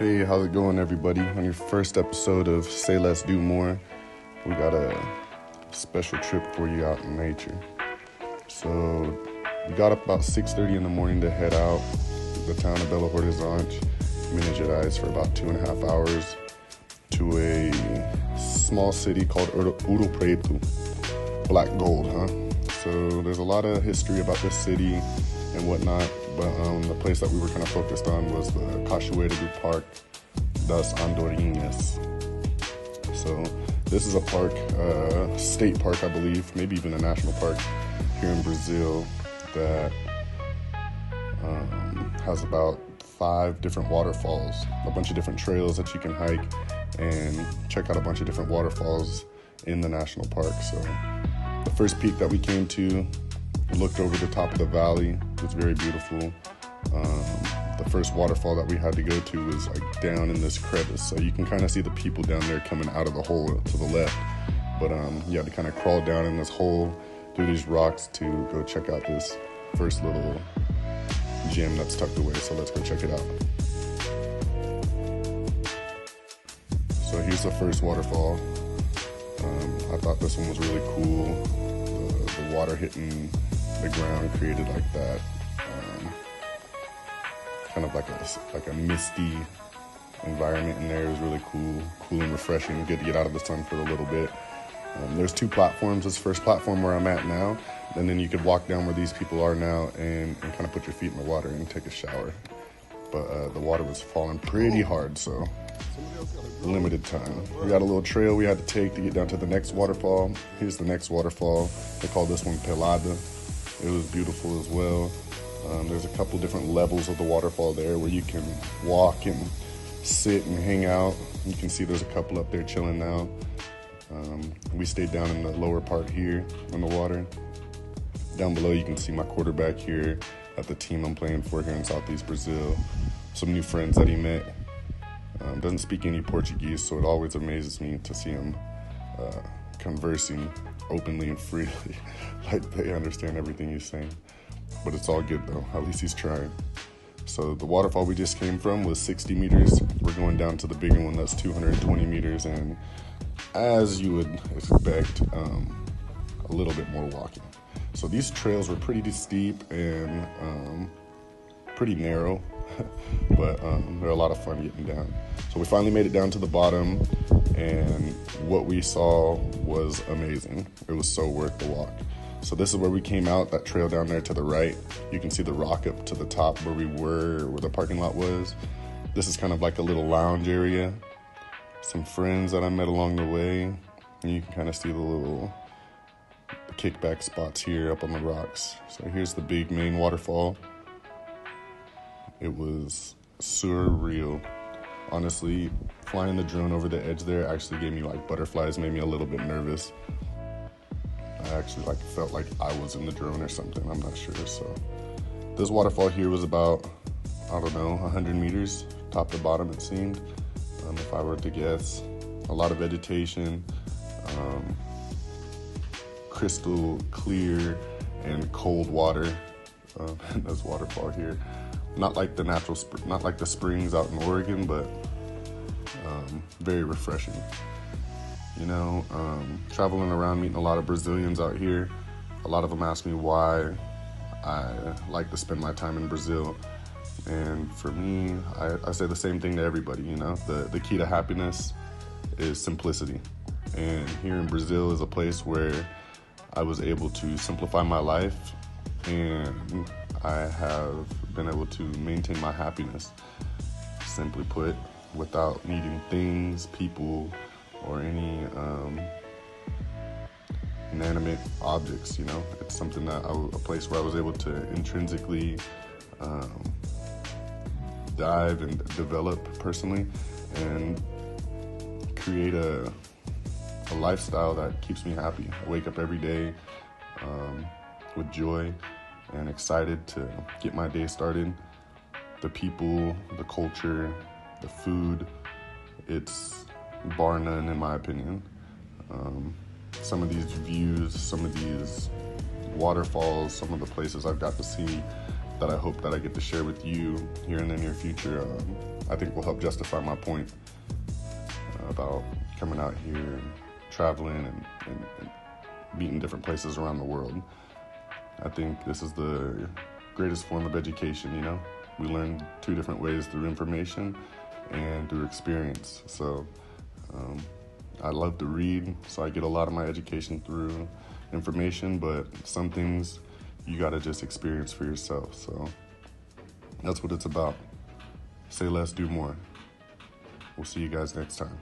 Hey, how's it going, everybody? On your first episode of Say Less, Do More, we got a special trip for you out in nature. So, we got up about 6:30 in the morning to head out to the town of Belo Horizonte, Minas Gerais, for about 2.5 hours to a small city called Ouro Preto, Black Gold, huh? So, there's a lot of history about this city and whatnot, but the place that we were kind of focused on was the Park das Andorinhas. So this is a park, state park, I believe, maybe even a national park here in Brazil that has about 5 different waterfalls, a bunch of different trails that you can hike and check out a bunch of different waterfalls in the national park. So the first peak that we came to, we looked over the top of the valley. It was very beautiful. The first waterfall that we had to go to was like down in this crevice, so you can kind of see the people down there coming out of the hole to the left, but you had to kind of crawl down in this hole through these rocks to go check out this first little gem that's tucked away. So let's go check it out. So here's the first waterfall. I thought this one was really cool. The water hitting the ground created like that kind of like a misty environment in there. It was really cool and refreshing. Good to get out of the sun for a little bit. There's 2 platforms. This first platform where I'm at now, and then you could walk down where these people are now and kind of put your feet in the water and take a shower. But the water was falling pretty hard, so limited time. We got a little trail we had to take to get down to the next waterfall. Here's the next waterfall. They call this one Pelada. It was beautiful as well. There's a couple different levels of the waterfall there where you can walk and sit and hang out. You can see there's a couple up there chilling now. We stayed down in the lower part here in the water. Down below you can see my quarterback here at the team I'm playing for here in Southeast Brazil. Some new friends that he met. Doesn't speak any Portuguese, so it always amazes me to see him conversing openly and freely, like they understand everything he's saying. But it's all good though, at least he's trying. So the waterfall we just came from was 60 meters. We're going down to the bigger one that's 220 meters, and as you would expect, a little bit more walking. So these trails were pretty steep and pretty narrow, but they're a lot of fun getting down. So we finally made it down to the bottom, and what we saw was amazing. It was so worth the walk. So this is where we came out, that trail down there to the right. You can see the rock up to the top where we were, where the parking lot was. This is kind of like a little lounge area. Some friends that I met along the way. And you can kind of see the little kickback spots here up on the rocks. So here's the big main waterfall. It was surreal. Honestly, flying the drone over the edge there actually gave me like butterflies, made me a little bit nervous. I actually felt like I was in the drone or something, I'm not sure. So this waterfall here was about, 100 meters, top to bottom it seemed, if I were to guess. A lot of vegetation, crystal clear and cold water in this waterfall here. Not like the not like the springs out in Oregon, but very refreshing. You know, traveling around, meeting a lot of Brazilians out here. A lot of them ask me why I like to spend my time in Brazil. And for me, I say the same thing to everybody, you know. The key to happiness is simplicity. And here in Brazil is a place where I was able to simplify my life, and I have been able to maintain my happiness, simply put, without needing things, people, or any inanimate objects, you know. It's something that a place where I was able to intrinsically dive and develop personally and create a lifestyle that keeps me happy. I wake up every day with joy and excited to get my day started. The people, the culture, the food, it's bar none in my opinion. Some of these views, some of these waterfalls, some of the places I've got to see that I hope that I get to share with you here in the near future. I think will help justify my point about coming out here and traveling and meeting different places around the world. I think this is the greatest form of education, you know? We learn two different ways, through information and through experience. So I love to read, so I get a lot of my education through information, but some things you gotta just experience for yourself. So that's what it's about. Say less, do more. We'll see you guys next time.